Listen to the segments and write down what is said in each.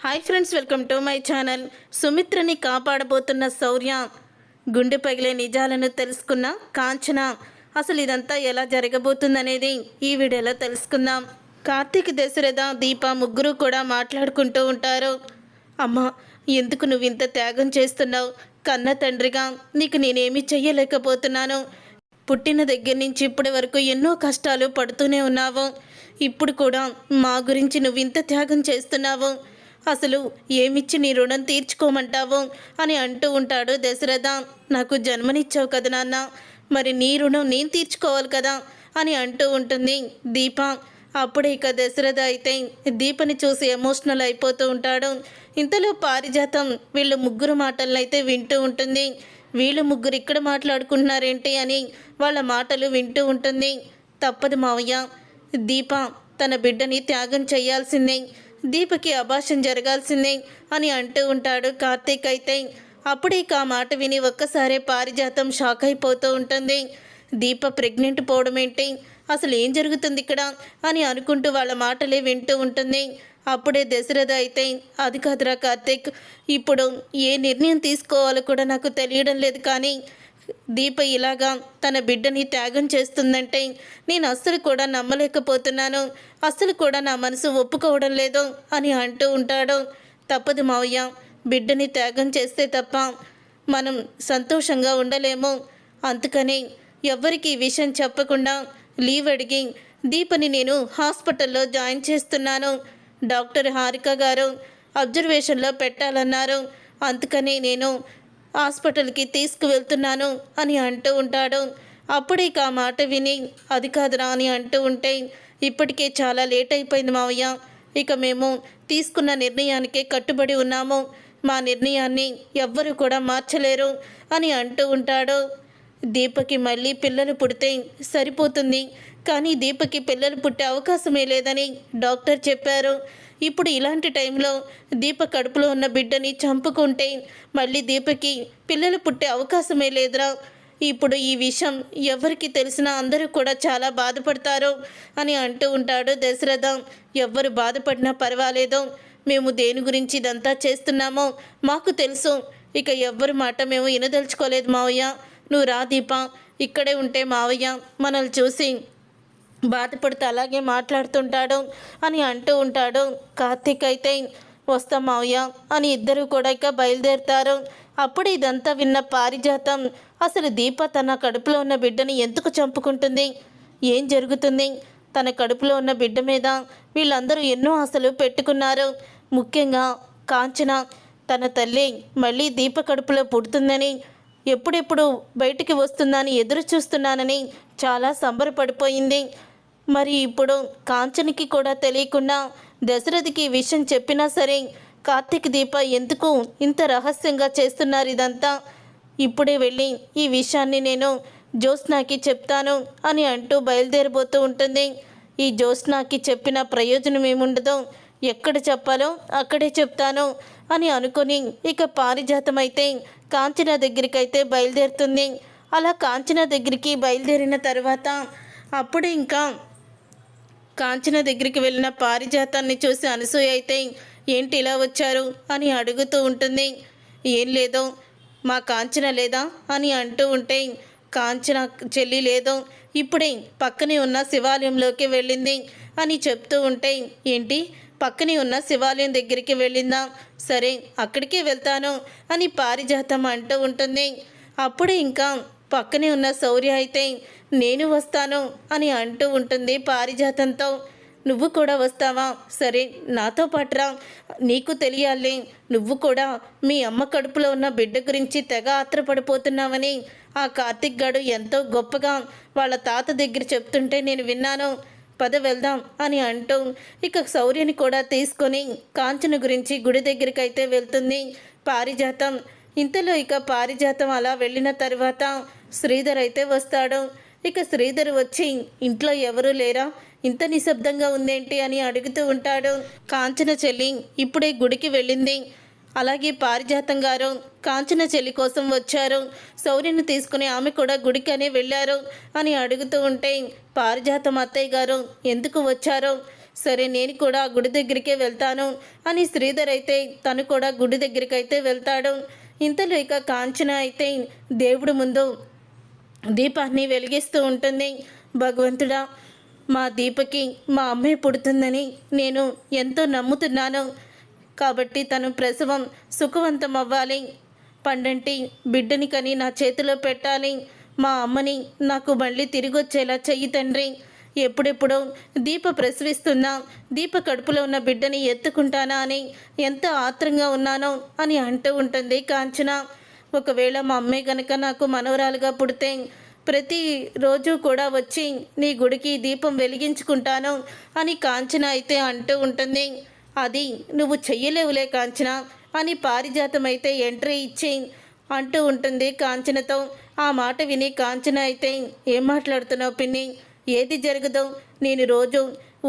Hi friends, welcome to my channel. సుమిత్రని కాపాడబోతున్న శౌర్య, గుండె పగిలే నిజాలను తెలుసుకున్న కాంచన. అసలు ఇదంతా ఎలా జరగబోతుందనేది ఈ వీడియోలో తెలుసుకుందాం. కార్తీక్, దశరథ, దీప ముగ్గురు కూడా మాట్లాడుకుంటూ ఉంటారు. అమ్మ, ఎందుకు నువ్వు ఇంత త్యాగం చేస్తున్నావు? కన్న తండ్రిగా నీకు నేనేమీ చెయ్యలేకపోతున్నాను. పుట్టిన దగ్గర నుంచి ఇప్పటి వరకు ఎన్నో కష్టాలు పడుతూనే ఉన్నావు. ఇప్పుడు కూడా మా గురించి నువ్వు ఇంత త్యాగం చేస్తున్నావు. అసలు ఏమిచ్చి నీ రుణం తీర్చుకోమంటావు అని అంటూ ఉంటాడు దశరథ. నాకు జన్మనిచ్చావు కదా నాన్న, మరి నీ రుణం నేను తీర్చుకోవాలి కదా అని అంటూ ఉంటుంది దీప. అప్పుడే ఇక దశరథ అయితే దీపని చూసి ఎమోషనల్ అయిపోతూ ఉంటాడు. ఇంతలో పారిజాతం వీళ్ళు ముగ్గురు మాటలను అయితే వింటూ ఉంటుంది. వీళ్ళు ముగ్గురు ఇక్కడ మాట్లాడుకుంటున్నారేంటి అని వాళ్ళ మాటలు వింటూ ఉంటుంది. తప్పదు మావయ్య, దీప తన బిడ్డని త్యాగం చేయాల్సిందే, దీపకి అభాషం జరగాల్సిందే అని అంటూ ఉంటాడు కార్తీక్ అయితే. అప్పుడే ఆ మాట విని ఒక్కసారే పారిజాతం షాక్ అయిపోతూ ఉంటుంది. దీప ప్రెగ్నెంట్ పోవడం ఏంటి, అసలు ఏం జరుగుతుంది ఇక్కడ అని అనుకుంటూ వాళ్ళ మాటలే వింటూ ఉంటుంది. అప్పుడే దశరథ అయితే, అది కాదురా కార్తీక్, ఇప్పుడు ఏ నిర్ణయం తీసుకోవాలో కూడా నాకు తెలియడం లేదు, కానీ దీప ఇలాగా తన బిడ్డని త్యాగం చేస్తుందంటే నేను అస్సలు కూడా నమ్మలేకపోతున్నాను, అస్సలు కూడా నా మనసు ఒప్పుకోవడం లేదు అని అంటూ ఉంటాడు. తప్పదు మావయ్య, బిడ్డని త్యాగం చేస్తే తప్ప మనం సంతోషంగా ఉండలేము. అందుకని ఎవ్వరికి ఈ విషయం చెప్పకుండా లీవ్ అడిగి దీపని నేను హాస్పిటల్లో జాయిన్ చేస్తున్నాను. డాక్టర్ హారిక గారు అబ్జర్వేషన్లో పెట్టాలన్నారు, అందుకని నేను హాస్పిటల్కి తీసుకువెళ్తున్నాను అని అంటూ ఉంటాడు. అప్పుడే ఆ మాట విని, అది కాదురా అని అంటూ ఉంటే, ఇప్పటికే చాలా లేట్ అయిపోయింది మావయ్య, ఇక మేము తీసుకున్న నిర్ణయానికే కట్టుబడి ఉన్నాము, మా నిర్ణయాన్ని ఎవ్వరూ కూడా మార్చలేరు అని అంటూ ఉంటాడు. దీపకి మళ్ళీ పిల్లలు పుడితే సరిపోతుంది, కానీ దీపకి పిల్లలు పుట్టే అవకాశమే లేదని డాక్టర్ చెప్పారు. ఇప్పుడు ఇలాంటి టైంలో దీప కడుపులో ఉన్న బిడ్డని చంపుకుంటే మళ్ళీ దీపకి పిల్లలు పుట్టే అవకాశమే లేదురా. ఇప్పుడు ఈ విషయం ఎవరికి తెలిసినా అందరూ కూడా చాలా బాధపడతారు అని అంటూ ఉంటాడు దశరథ. ఎవ్వరు బాధపడినా పర్వాలేదు, మేము దేని గురించి ఇదంతా చేస్తున్నామో మాకు తెలుసు, ఇక ఎవ్వరి మాట మేము వినదలుచుకోలేదు మావయ్య, నువ్వు రా దీప, ఇక్కడే ఉంటే మావయ్య మనల్ని చూసి బాధపడుతూ అలాగే మాట్లాడుతుంటాడు అని అంటూ ఉంటాడు. కార్తీక్ అయితే, వస్తాం మావయ్య అని ఇద్దరు కూడా ఇక బయలుదేరుతారు. అప్పుడు ఇదంతా విన్న పారిజాతం, అసలు దీప తన కడుపులో ఉన్న బిడ్డని ఎందుకు చంపుకుంటుంది, ఏం జరుగుతుంది, తన కడుపులో ఉన్న బిడ్డ మీద వీళ్ళందరూ ఎన్నో ఆశలు పెట్టుకున్నారు, ముఖ్యంగా కాంచన తన తల్లి మళ్ళీ దీప కడుపులో పుడుతుందని, ఎప్పుడెప్పుడు బయటికి వస్తుందని ఎదురు చూస్తున్నానని చాలా సంబరపడిపోయింది. మరి ఇప్పుడు కాంచనకి కూడా తెలియకుండా దశరథికి ఈ విషయం చెప్పినా సరే కార్తీక్, దీప ఎందుకు ఇంత రహస్యంగా చేస్తున్నారు ఇదంతా, ఇప్పుడే వెళ్ళి ఈ విషయాన్ని నేను జ్యోత్స్నాకి చెప్తాను అని అంటూ బయలుదేరిపోతూ ఉంటుంది. ఈ జ్యోత్స్నాకి చెప్పిన ప్రయోజనం ఏముండదో, ఎక్కడ చెప్పాలో అక్కడే చెప్తాను అని అనుకుని ఇక పారిజాతం అయితే కాంచన దగ్గరికైతే బయలుదేరుతుంది. అలా కాంచన దగ్గరికి బయలుదేరిన తర్వాత అప్పుడు ఇంకా కాంచన దగ్గరికి వెళ్ళిన పారిజాతాన్ని చూసి అనసూయ అయితే, ఏంటి ఇలా వచ్చారు అని అడుగుతూ ఉంటుంది. ఏం లేదో, మా కాంచన లేదా అని అంటూ ఉంటే, కాంచన చెల్లి లేదో, ఇప్పుడే పక్కనే ఉన్న శివాలయంలోకి వెళ్ళింది అని చెప్తూ ఉంటే, ఏంటి పక్కనే ఉన్న శివాలయం దగ్గరికి వెళ్ళిందా, సరే అక్కడికే వెళ్తాను అని పారిజాతం అంటూ ఉంటుంది. అప్పుడే ఇంకా పక్కనే ఉన్న శౌర్య అయితే, నేను వస్తాను అని అంటూ ఉంటుంది పారిజాతంతో. నువ్వు కూడా వస్తావా, సరే నాతో పాటురా, నీకు తెలియాలి, నువ్వు కూడా మీ అమ్మ కడుపులో ఉన్న బిడ్డ గురించి తెగ ఆత్రపడిపోతున్నావని ఆ కార్తీక్ గాడు ఎంతో గొప్పగా వాళ్ళ తాత దగ్గర చెప్తుంటే నేను విన్నాను, పద వెళ్దాం అని అంటూ ఇక శౌర్యని కూడా తీసుకొని కాంచన గురించి గుడి దగ్గరికి అయితే వెళ్తుంది పారిజాతం. ఇంతలో ఇక పారిజాతం అలా వెళ్ళిన తర్వాత శ్రీధర్ అయితే వస్తాడు. ఇక శ్రీధర్ వచ్చి, ఇంట్లో ఎవరూ లేరా, ఇంత నిశ్శబ్దంగా ఉందేంటి అని అడుగుతూ ఉంటాడు. కాంచన చెల్లి ఇప్పుడే గుడికి వెళ్ళింది, అలాగే పారిజాతం గారు కాంచన చెల్లి కోసం వచ్చారు, శౌర్యను తీసుకుని ఆమె కూడా గుడికనే వెళ్ళారు అని అడుగుతూ ఉంటే, పారిజాతం అత్తయ్య గారు ఎందుకు వచ్చారో సరే నేను కూడా ఆ గుడి దగ్గరికే వెళ్తాను అని శ్రీధర్ అయితే తను కూడా గుడి దగ్గరికి అయితే వెళ్తాడు. ఇంతలో ఇక కాంచన అయితే దేవుడి ముందు దీపాన్ని వెలిగిస్తూ ఉంటుంది. భగవంతుడా, మా దీపకి మా అమ్మే పుడుతుందని నేను ఎంతో నమ్ముతున్నాను. కాబట్టి తను ప్రసవం సుఖవంతం అవ్వాలి, పండంటి బిడ్డని కని నా చేతిలో పెట్టాలి, మా అమ్మని నాకు మళ్ళీ తిరిగి వచ్చేలా చెయ్యి తండ్రి. ఎప్పుడెప్పుడో దీప ప్రసవిస్తున్నా, దీప కడుపులో ఉన్న బిడ్డని ఎత్తుకుంటానా అని ఎంత ఆత్రంగా ఉన్నానో అని అంటూ ఉంటుంది కాంచన. ఒకవేళ మా అమ్మే గనక నాకు మనవరాలుగా పుడితే ప్రతిరోజు కూడా వచ్చి నీ గుడికి దీపం వెలిగించుకుంటాను అని కాంచన అయితే అంటూ ఉంటుంది. అది నువ్వు చెయ్యలేవులే కాంచన అని పారిజాతం అయితే ఎంట్రీ ఇచ్చి అంటూ ఉంటుంది కాంచనతో. ఆ మాట విని కాంచన అయితే ఏం మాట్లాడుతున్నావు పిన్ని, ఏది జరగదో, నేను రోజు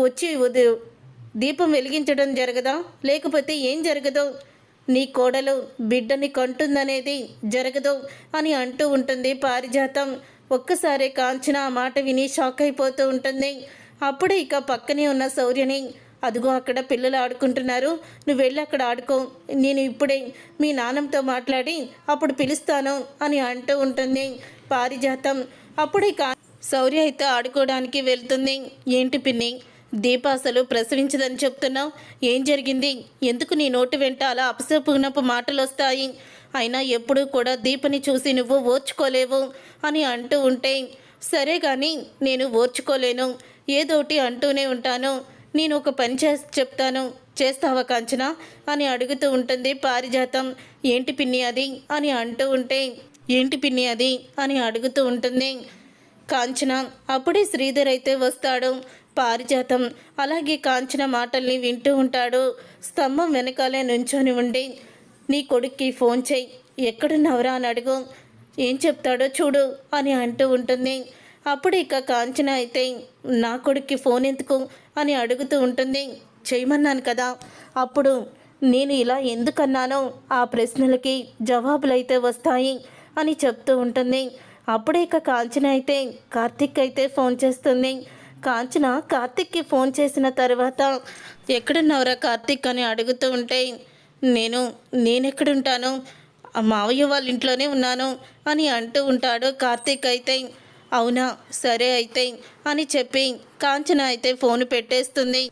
వచ్చి దీపం వెలిగించడం జరగదా, లేకపోతే ఏం జరగదో, నీ కోడలు బిడ్డని కంటుందనేది జరగదు అని అంటూ ఉంటుంది పారిజాతం. ఒక్కసారి కాంచన ఆ మాట విని షాక్ అయిపోతూ ఉంటుంది. అప్పుడే ఇక పక్కనే ఉన్న శౌర్యని, అదిగో అక్కడ పిల్లలు ఆడుకుంటున్నారు, నువ్వు వెళ్ళి అక్కడ ఆడుకో, నేను ఇప్పుడే మీ నాన్నతో మాట్లాడి అప్పుడు పిలుస్తాను అని అంటూ ఉంటుంది పారిజాతం. అప్పుడే శౌర్య అయితే ఆడుకోవడానికి వెళ్తుంది. ఏంటి పిన్ని, దీప అసలు ప్రసవించదని చెప్తున్నావు, ఏం జరిగింది, ఎందుకు నీ నోటి వెంట అలా అపశకునపు మాటలు వస్తాయి, అయినా ఎప్పుడూ కూడా దీపని చూసి నువ్వు ఓర్చుకోలేవు అని అంటూ ఉంటే, సరే కానీ నేను ఓర్చుకోలేను, ఏదోటి అంటూనే ఉంటాను, నేను ఒక పని చెప్తాను, చేస్తావా కాంచన అని అడుగుతూ ఉంటుంది పారిజాతం. ఏంటి పిన్ని అది అని అంటూ ఉంటే, ఏంటి పిన్ని అది అని అడుగుతూ ఉంటుంది కాంచన. అప్పుడే శ్రీధర్ అయితే వస్తాడు. పారిజాతం అలాగే కాంచన మాటల్ని వింటూ ఉంటాడు. స్తంభం వెనకాలే నుంచొని ఉండి, నీ కొడుక్కి ఫోన్ చేయి, ఎక్కడున్నావురా అని అడుగు, ఏం చెప్తాడో చూడు అని అంటూ ఉంటుంది. అప్పుడు ఇక కాంచన అయితే నా కొడుక్కి ఫోన్ ఎందుకు అని అడుగుతూ ఉంటుంది. చేయమన్నాను కదా, అప్పుడు నేను ఇలా ఎందుకన్నానో ఆ ప్రశ్నలకి జవాబులైతే వస్తాయి అని చెప్తూ ఉంటుంది. అప్పుడే ఇక కాంచన అయితే కార్తిక్ అయితే ఫోన్ చేస్తుంది. కాంచన కార్తిక్కి ఫోన్ చేసిన తర్వాత, ఎక్కడున్నావురా కార్తిక్ అని అడుగుతూ ఉంటే, నేనెక్కడుంటాను, మావయ్య వాళ్ళ ఇంట్లోనే ఉన్నాను అని అంటూ ఉంటాడు కార్తిక్ అయితే. అవునా, సరే అయితే అని చెప్పి కాంచన అయితే ఫోన్ పెట్టేస్తుంది.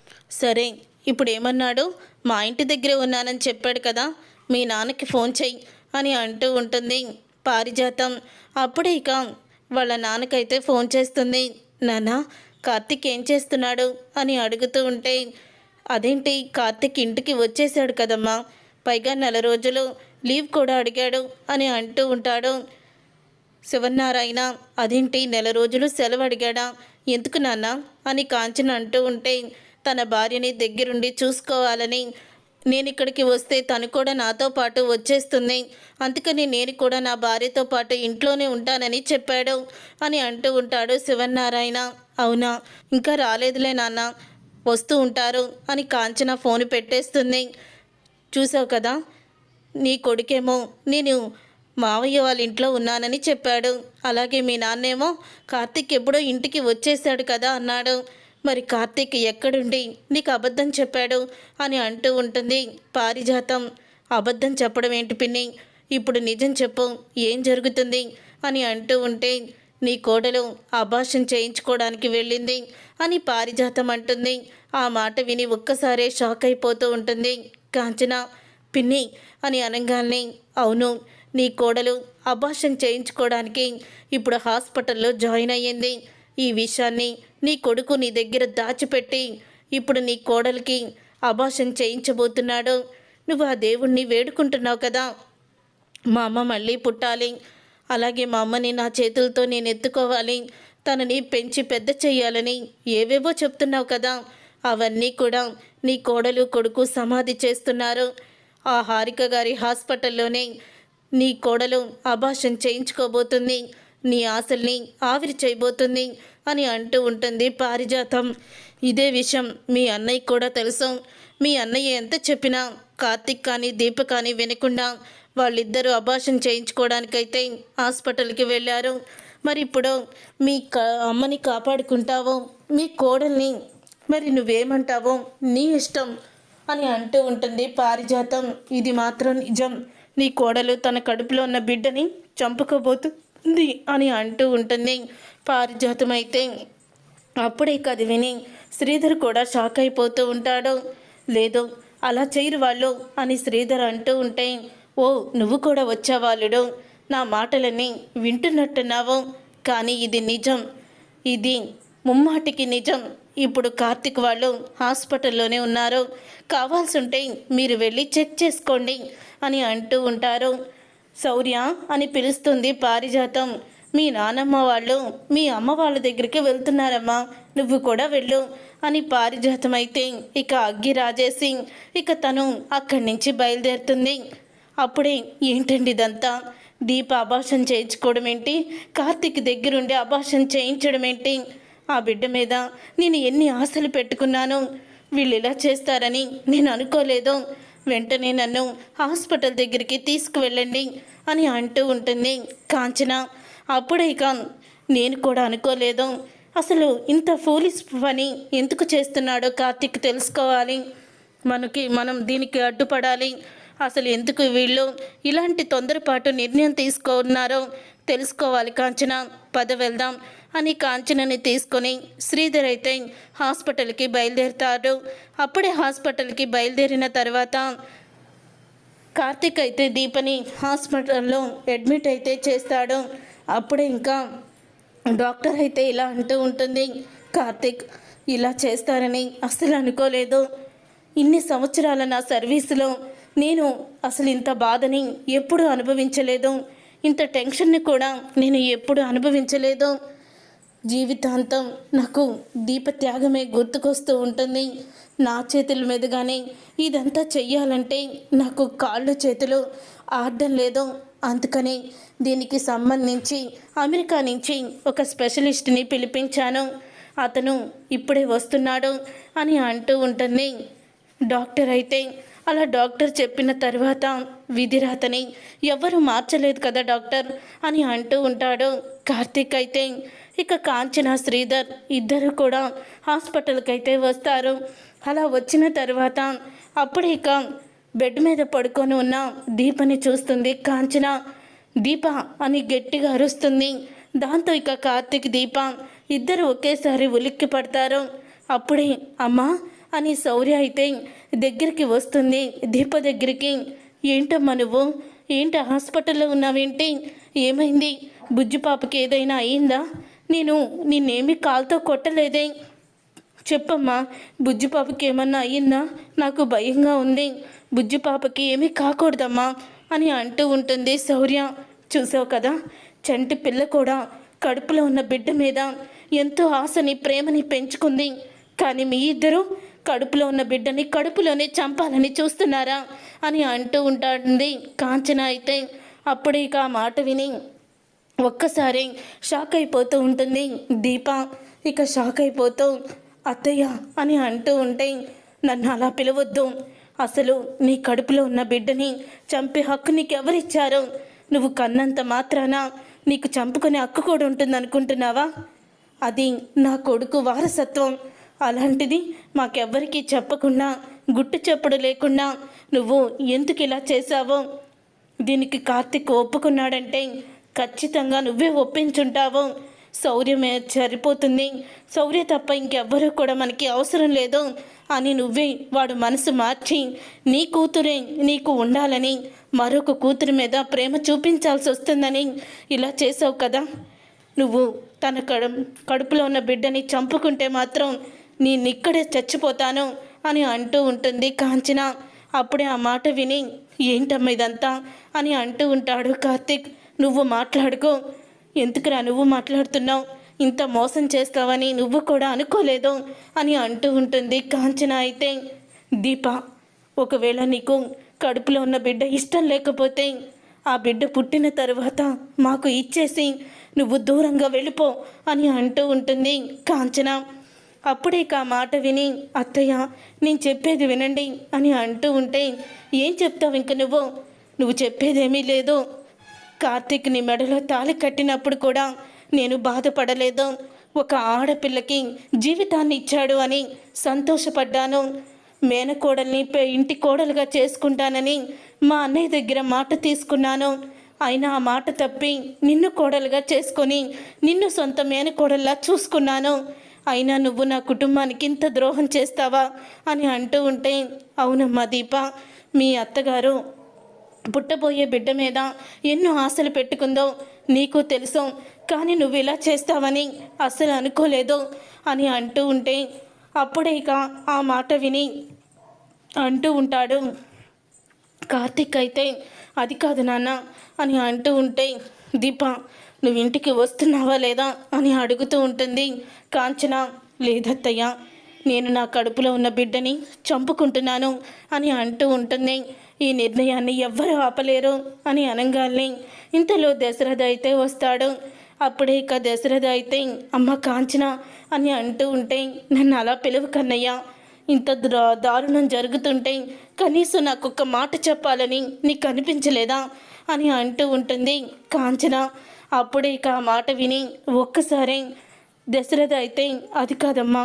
సరే, ఇప్పుడు ఏమన్నాడు, మా ఇంటి దగ్గరే ఉన్నానని చెప్పాడు కదా, మీ నాన్నకి ఫోన్ చెయ్యి అని అంటూ ఉంటుంది పారిజాతం. అప్పుడే ఇక వాళ్ళ నాన్నకైతే ఫోన్ చేస్తుంది. నాన్న, కార్తిక్ ఏం చేస్తున్నాడు అని అడుగుతూ ఉంటే, అదేంటి, కార్తిక్ ఇంటికి వచ్చేసాడు కదమ్మా, పైగా 4 రోజులు లీవ్ కూడా అడిగాడు అని అంటూ ఉంటాడు శివనారాయణ. అదేంటి 4 రోజులు సెలవు అడిగాడా, ఎందుకు నాన్న అని కాంచన అంటూ ఉంటే, తన భార్యని దగ్గరుండి చూసుకోవాలని, నేను ఇక్కడికి వస్తే తను కూడా నాతో పాటు వచ్చేస్తుంది, అందుకని నేను కూడా నా భార్యతో పాటు ఇంట్లోనే ఉంటానని చెప్పాడు అని అంటూ ఉంటాడు శివనారాయణ. అవునా, ఇంకా రాలేదులే నాన్న, వస్తూ ఉంటారు అని కాంచన ఫోన్ పెట్టేస్తుంది. చూసావు కదా, నీ కొడుకేమో నేను మావయ్య వాళ్ళ ఇంట్లో ఉన్నానని చెప్పాడు, అలాగే మీ నాన్నేమో కార్తిక్ ఎప్పుడో ఇంటికి వచ్చేసాడు కదా అన్నాడు, మరి కార్తిక్ ఎక్కడుండి నీకు అబద్ధం చెప్పాడు అని అంటూ ఉంటుంది పారిజాతం. అబద్ధం చెప్పడం ఏంటి పిన్ని, ఇప్పుడు నిజం చెప్పు, ఏం జరుగుతుంది అని అంటూ ఉంటే, నీ కోడలు అబార్షన్ చేయించుకోవడానికి వెళ్ళింది అని పారిజాతం అంటుంది. ఆ మాట విని ఒక్కసారే షాక్ అయిపోతూ ఉంటుంది కాంచన. పిన్ని అని అనగానే, అవును, నీ కోడలు అబార్షన్ చేయించుకోవడానికి ఇప్పుడు హాస్పిటల్లో జాయిన్ అయ్యింది, ఈ విషయాన్ని నీ కొడుకు నీ దగ్గర దాచిపెట్టి ఇప్పుడు నీ కోడలికి అబార్షన్ చేయించబోతున్నాడు. నువ్వు ఆ దేవుణ్ణి వేడుకుంటున్నావు కదా, మా అమ్మ మళ్ళీ పుట్టాలి, అలాగే మా అమ్మని నా చేతులతో నేను ఎత్తుకోవాలి, తనని పెంచి పెద్ద చెయ్యాలని ఏవేవో చెప్తున్నావు కదా, అవన్నీ కూడా నీ కోడలు కొడుకు సమాధి చేస్తున్నారు. ఆ హారిక గారి హాస్పిటల్లోనే నీ కోడలు అబార్షన్ చేయించుకోబోతుంది, నీ ఆశల్ని ఆవిరి చేయబోతుంది అని అంటూ ఉంటుంది పారిజాతం. ఇదే విషయం మీ అన్నయ్య కూడా తెలుసు, మీ అన్నయ్య ఎంత చెప్పినా కార్తిక్ కానీ దీప కానీ వినకుండా వాళ్ళిద్దరూ అబార్షన్ చేయించుకోవడానికైతే హాస్పిటల్కి వెళ్ళారు. మరి ఇప్పుడు మీ అమ్మని కాపాడుకుంటావో, మీ కోడల్ని మరి నువ్వేమంటావో నీ ఇష్టం అని అంటూ ఉంటుంది పారిజాతం. ఇది మాత్రం నిజం, నీ కోడలు తన కడుపులో ఉన్న బిడ్డని చంపుకోబోతుంది అని అంటూ ఉంటుంది పారిజాతం. అయితే అప్పుడే కది విని శ్రీధర్ కూడా షాక్ అయిపోతూ ఉంటాడు. లేదు, అలా చేయరు వాళ్ళు అని శ్రీధర్ అంటూ ఉంటే, ఓ నువ్వు కూడా వచ్చావాళ్ళుడు, నా మాటలన్నీ వింటున్నట్టున్నావు, కానీ ఇది నిజం, ఇది ముమ్మాటికి నిజం. ఇప్పుడు కార్తిక్ వాళ్ళు హాస్పిటల్లోనే ఉన్నారు, కావాల్సి ఉంటే మీరు వెళ్ళి చెక్ చేసుకోండి అని అంటూ ఉంటారు. శౌర్య అని పిలుస్తుంది పారిజాతం. మీ నానమ్మ వాళ్ళు మీ అమ్మ వాళ్ళ దగ్గరికి వెళ్తున్నారమ్మా, నువ్వు కూడా వెళ్ళు అని పారిజాతం అయితే ఇక అగ్గి రాజేసి ఇక తను అక్కడి నుంచి బయలుదేరుతుంది. అప్పుడే ఏంటండి ఇదంతా, దీప అబార్షన్ చేయించుకోవడం ఏంటి, కార్తీక్ దగ్గరుండి అబార్షన్ చేయించడం ఏంటి, ఆ బిడ్డ మీద నేను ఎన్ని ఆశలు పెట్టుకున్నాను, వీళ్ళు ఇలా చేస్తారని నేను అనుకోలేదు, వెంటనే నన్ను హాస్పిటల్ దగ్గరికి తీసుకువెళ్ళండి అని అంటూ ఉంటుంది కాంచన. అప్పుడే ఇక నేను కూడా అనుకోలేదు, అసలు ఇంత ఫూలిష్ పని ఎందుకు చేస్తున్నాడో కార్తీక్ తెలుసుకోవాలి, మనం దీనికి అడ్డుపడాలి, అసలు ఎందుకు వీళ్ళు ఇలాంటి తొందరపాటు నిర్ణయం తీసుకున్నారో తెలుసుకోవాలి కాంచన, పద వెళ్దాం అని కాంచనని తీసుకొని శ్రీధర్ అయితే హాస్పిటల్కి బయలుదేరుతాడు. అప్పుడే హాస్పిటల్కి బయలుదేరిన తర్వాత కార్తీక్ అయితే దీపని హాస్పిటల్లో అడ్మిట్ అయితే చేస్తాడు. అప్పుడే ఇంకా డాక్టర్ అయితే ఇలా అంటూ ఉంటుంది, కార్తీక్ ఇలా చేస్తారని అస్సలు అనుకోలేదు, ఇన్ని సంవత్సరాల నా సర్వీసులో నేను అసలు ఇంత బాధని ఎప్పుడూ అనుభవించలేదు, ఇంత టెన్షన్ని కూడా నేను ఎప్పుడు అనుభవించలేదు, జీవితాంతం నాకు దీప త్యాగమే గుర్తుకొస్తూ ఉంటుంది, నా చేతుల మీదుగానే ఇదంతా చెయ్యాలంటే నాకు కాళ్ళు చేతులు ఆడడం లేదు, అందుకని దీనికి సంబంధించి అమెరికా నుంచి ఒక స్పెషలిస్ట్ని పిలిపించాను, అతను ఇప్పుడే వస్తున్నాడు అని అంటూ ఉంటుంది డాక్టర్. అయితే అలా డాక్టర్ చెప్పిన తర్వాత విధిరాతని ఎవరు మార్చలేదు కదా డాక్టర్ అని అంటూ ఉంటాడు కార్తీక్. అయితే ఇక కాంచన శ్రీధర్ ఇద్దరు కూడా హాస్పిటల్కి అయితే వస్తారు. అలా వచ్చిన తర్వాత అప్పుడే ఇక బెడ్ మీద పడుకొని ఉన్న దీపని చూస్తుంది కాంచన. దీప అని గట్టిగా అరుస్తుంది. దాంతో ఇక కార్తీక్ దీప ఇద్దరు ఒకేసారి ఉలిక్కి పడతారు. అప్పుడే అమ్మా అని శౌర్య అయితే దగ్గరికి వస్తుంది దీప దగ్గరికి. ఏంటమ్మా నువ్వు, ఏంటి హాస్పిటల్లో ఉన్నావేంటి, ఏమైంది, బుజ్జి పాపకి ఏదైనా అయిందా, నేను నిన్నేమి కాల్తో కొట్టలేదే, చెప్పమ్మా, బుజ్జి పాపకి ఏమన్నా అయ్యిందా, నాకు భయంగా ఉంది, బుజ్జి పాపకి ఏమీ కాకూడదమ్మా అని అంటూ ఉంటుంది శౌర్య. చూసావు కదా, చంటి పిల్ల కూడా కడుపులో ఉన్న బిడ్డ మీద ఎంతో ఆశని ప్రేమని పెంచుకుంది, కానీ మీ ఇద్దరు కడుపులో ఉన్న బిడ్డని కడుపులోనే చంపాలని చూస్తున్నారా అని అంటూ ఉంటుంది కాంచన. అయితే అప్పుడే ఇక ఆ మాట విని ఒక్కసారి షాక్ అయిపోతూ ఉంటుంది దీప. ఇక షాక్ అయిపోతూ అత్తయ్య అని అంటూ ఉంటే, నన్ను అలా పిలవద్దు, అసలు నీ కడుపులో ఉన్న బిడ్డని చంపే హక్కు నీకు ఎవరిచ్చారు, నువ్వు కన్నంత మాత్రాన నీకు చంపుకునే హక్కు కూడా ఉంటుందనుకుంటున్నావా, అది నా కొడుకు వారసత్వం, అలాంటిది మాకెవ్వరికీ చెప్పకుండా గుట్టు చప్పుడు లేకుండా నువ్వు ఎందుకు ఇలా చేశావో, దీనికి కార్తీక్ ఒప్పుకున్నాడంటే ఖచ్చితంగా నువ్వే ఒప్పించుంటావు, శౌర్యమే సరిపోతుంది, శౌర్య తప్ప ఇంకెవ్వరూ కూడా మనకి అవసరం లేదు అని నువ్వే వాడు మనసు మార్చి నీ కూతురే నీకు ఉండాలని మరొక కూతురి మీద ప్రేమ చూపించాల్సి వస్తుందని ఇలా చేసావు కదా, నువ్వు తన కడుపులో ఉన్న బిడ్డని చంపుకుంటే మాత్రం నేనిక్కడే చచ్చిపోతాను అని అంటూ ఉంటుంది కాంచన. అప్పుడే ఆ మాట విని ఏంటమ్మా ఇదంతా అని అంటూ ఉంటాడు కార్తీక్. నువ్వు మాట్లాడుకో, ఎందుకురా నువ్వు మాట్లాడుతున్నావు, ఇంత మోసం చేస్తావని నువ్వు కూడా అనుకోలేదు అని అంటూ ఉంటుంది కాంచన. అయితే దీప, ఒకవేళ నీకు కడుపులో ఉన్న బిడ్డ ఇష్టం లేకపోతే ఆ బిడ్డ పుట్టిన తర్వాత మాకు ఇచ్చేసి నువ్వు దూరంగా వెళ్ళిపో అని అంటూ ఉంటుంది కాంచన. అప్పుడే ఆ మాట విని అత్తయ్య నేను చెప్పేది వినండి అని అంటూ ఉంటే, ఏం చెప్తావు ఇంక నువ్వు చెప్పేదేమీ లేదు, కార్తీక్ నీ మెడలో తాళి కట్టినప్పుడు కూడా నేను బాధపడలేదు, ఒక ఆడపిల్లకి జీవితాన్ని ఇచ్చాడు అని సంతోషపడ్డాను. మేనకోడల్ని ఇంటి కోడలుగా చేసుకుంటానని మా అన్నయ్య దగ్గర మాట తీసుకున్నాను. అయినా ఆ మాట తప్పి నిన్ను కోడలుగా చేసుకొని నిన్ను సొంత మేనకోడల్లా చూసుకున్నాను. అయినా నువ్వు నా కుటుంబానికి ఇంత ద్రోహం చేస్తావా అని అంటూ ఉంటే, అవునమ్మా దీప, మీ అత్తగారు పుట్టబోయే బిడ్డ మీద ఎన్నో ఆశలు పెట్టుకుందో నీకు తెలుసు. కానీ నువ్వు ఇలా చేస్తావని అస్సలు అనుకోలేదు అని అంటూ ఉంటే, అప్పుడే ఇక ఆ మాట విని అంటూ ఉంటాడు కార్తీక్ అయితే, అది కాదు నాన్న అని అంటూ ఉంటే, దీప నువ్వు ఇంటికి వస్తున్నావా లేదా అని అడుగుతూ ఉంటుంది కాంచన. లేదత్తయ్య, నేను నా కడుపులో ఉన్న బిడ్డని చంపుకుంటున్నాను అని అంటూ ఉంటుంది. ఈ నిర్ణయాన్ని ఎవ్వరూ ఆపలేరు అని అనగానే ఇంతలో దశరథ అయితే వస్తాడు. అప్పుడే ఇక దశరథ అయితే, అమ్మ కాంచన అని అంటూ ఉంటే, నన్ను అలా పిలువు కన్నయ్య, ఇంత దారుణం జరుగుతుంటే కనీసం నాకు ఒక్క మాట చెప్పాలని నీకు అనిపించలేదా అని అంటూ ఉంటుంది కాంచన. అప్పుడే ఇక ఆ మాట విని ఒక్కసారి దశరథ అయితే, అది కాదమ్మా,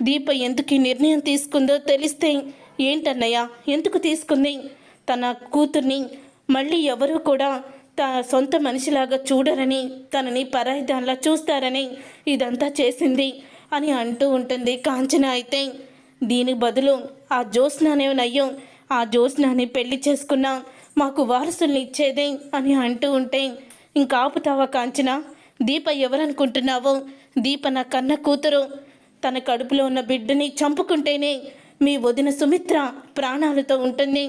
దీప ఎందుకు ఈ నిర్ణయం తీసుకుందో తెలిస్తే. ఏంటన్నయ్య, ఎందుకు తీసుకుంది? తన కూతుర్ని మళ్ళీ ఎవరు కూడా సొంత మనిషిలాగా చూడరని, తనని పరాయి దానిలా చూస్తారని ఇదంతా చేసింది అని అంటూ ఉంటుంది కాంచన. అయితే దీని బదులు ఆ జ్యోత్స్నానేనయ్యో, ఆ జ్యోత్స్నాని పెళ్లి చేసుకున్నా మాకు వారసుల్ని ఇచ్చేదే అని అంటూ ఉంటే, ఇంకా ఆపుతావా కాంచన? దీప ఎవరనుకుంటున్నావో? దీప నా కన్న కూతురు. తన కడుపులో ఉన్న బిడ్డని చంపుకుంటేనే మీ వదిన సుమిత్ర ప్రాణాలతో ఉంటుంది.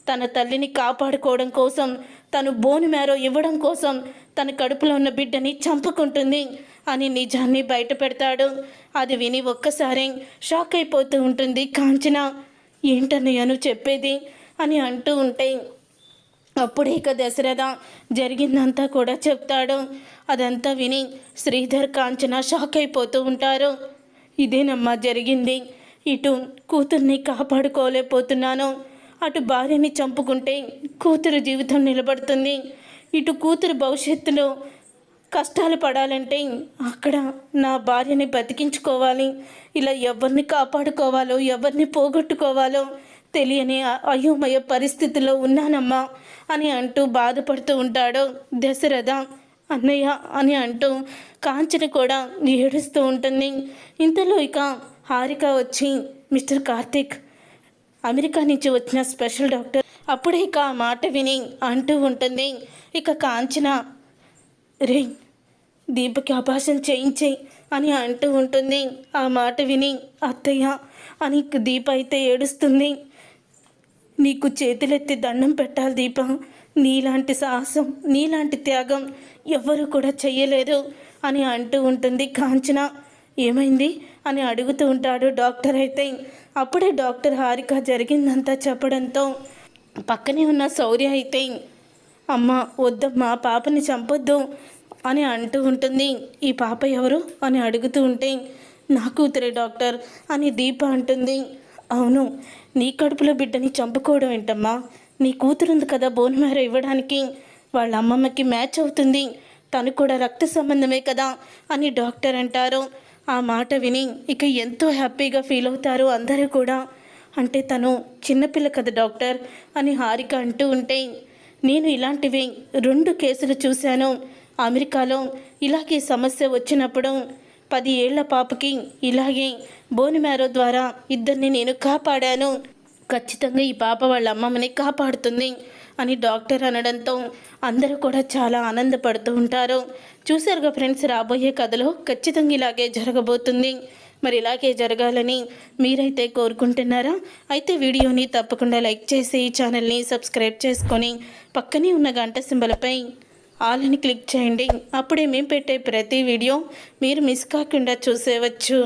తన తల్లిని కాపాడుకోవడం కోసం, తను బోను మేరో ఇవ్వడం కోసం తన కడుపులో ఉన్న బిడ్డని చంపుకుంటుంది అని నిజాన్ని బయట పెడతాడు. అది విని ఒక్కసారి షాక్ అయిపోతూ ఉంటుంది కాంచన. ఏంటన్నయ్యను చెప్పేది అని అంటూ ఉంటే, అప్పుడే ఇక దశరథ జరిగిందంతా కూడా చెప్తాడు. అదంతా విని శ్రీధర్ కాంచన షాక్ అయిపోతూ ఉంటారు. ఇదేనమ్మా జరిగింది. ఇటు కూతుర్ని కాపాడుకోలేకపోతున్నాను, అటు భార్యని చంపుకుంటే కూతురు జీవితం నిలబడుతుంది, ఇటు కూతురు భవిష్యత్తులో కష్టాలు పడాలంటే అక్కడ నా భార్యని బతికించుకోవాలి. ఇలా ఎవరిని కాపాడుకోవాలో ఎవరిని పోగొట్టుకోవాలో తెలియని అయోమయ పరిస్థితిలో ఉన్నానమ్మా అని అంటూ బాధపడుతూ ఉంటాడు దశరథ. అన్నయ్య అని అంటూ కాంచన కూడా ఏడుస్తూ ఉంటుంది. ఇంతలో ఇక హారిక వచ్చి, మిస్టర్ కార్తీక్, అమెరికా నుంచి వచ్చిన స్పెషల్ డాక్టర్. అప్పుడే ఇక ఆ మాట విని అంటూ ఉంటుంది ఇక కాంచన, రే దీపకి అభాషణ చేయించేయి అని అంటూ ఉంటుంది. ఆ మాట విని అత్తయ్య అని దీప అయితే ఏడుస్తుంది. నీకు చేతులెత్తి దండం పెట్టాలి దీప, నీలాంటి సాహసం, నీలాంటి త్యాగం ఎవ్వరూ కూడా చెయ్యలేదు అని అంటూ ఉంటుంది కాంచన. ఏమైంది అని అడుగుతూ ఉంటాడు డాక్టర్ అయితే. అప్పుడే డాక్టర్ హారిక జరిగిందంతా చెప్పడంతో పక్కనే ఉన్న శౌర్య అయితే, అమ్మ వద్దమ్మా, పాపని చంపొద్దు అని అంటూ ఉంటుంది. ఈ పాప ఎవరు అని అడుగుతూ ఉంటే, నా కూతురే డాక్టర్ అని దీప అంటుంది. అవును, నీ కడుపులో బిడ్డని చంపుకోవడం ఏంటమ్మా? నీ కూతురుంది కదా బోన్ మ్యారో ఇవ్వడానికి, వాళ్ళ అమ్మమ్మకి మ్యాచ్ అవుతుంది, తను కూడా రక్త సంబంధమే కదా అని డాక్టర్ అంటారు. ఆ మాట విని ఇక ఎంతో హ్యాపీగా ఫీల్ అవుతారు అందరూ కూడా. అంటే తను చిన్నపిల్ల కదా డాక్టర్ అని హారిక అంటూ ఉంటే, నేను ఇలాంటివి 2 కేసులు చూశాను అమెరికాలో. ఇలాగే సమస్య వచ్చినప్పుడు 10 ఏళ్ల పాపకి ఇలాగే బోన్ మ్యారో ద్వారా ఇద్దరిని నేను కాపాడాను. ఖచ్చితంగా ఈ పాప వాళ్ళ అమ్మమ్మని కాపాడుతుంది అని డాక్టర్ అనడంతో అందరూ కూడా చాలా ఆనందపడుతూ ఉంటారు. చూసారుగా ఫ్రెండ్స్, రాబోయే కథలో ఖచ్చితంగా ఇలాగే జరగబోతుంది. మరి ఇలాగే జరగాలని మీరైతే కోరుకుంటున్నారా? అయితే వీడియోని తప్పకుండా లైక్ చేసి ఛానల్ని సబ్స్క్రైబ్ చేసుకొని పక్కనే ఉన్న గంట సింబల్పై ఆల్ అని క్లిక్ చేయండి. అప్పుడే మేము పెట్టే ప్రతి వీడియో మీరు మిస్ కాకుండా చూసేవచ్చు.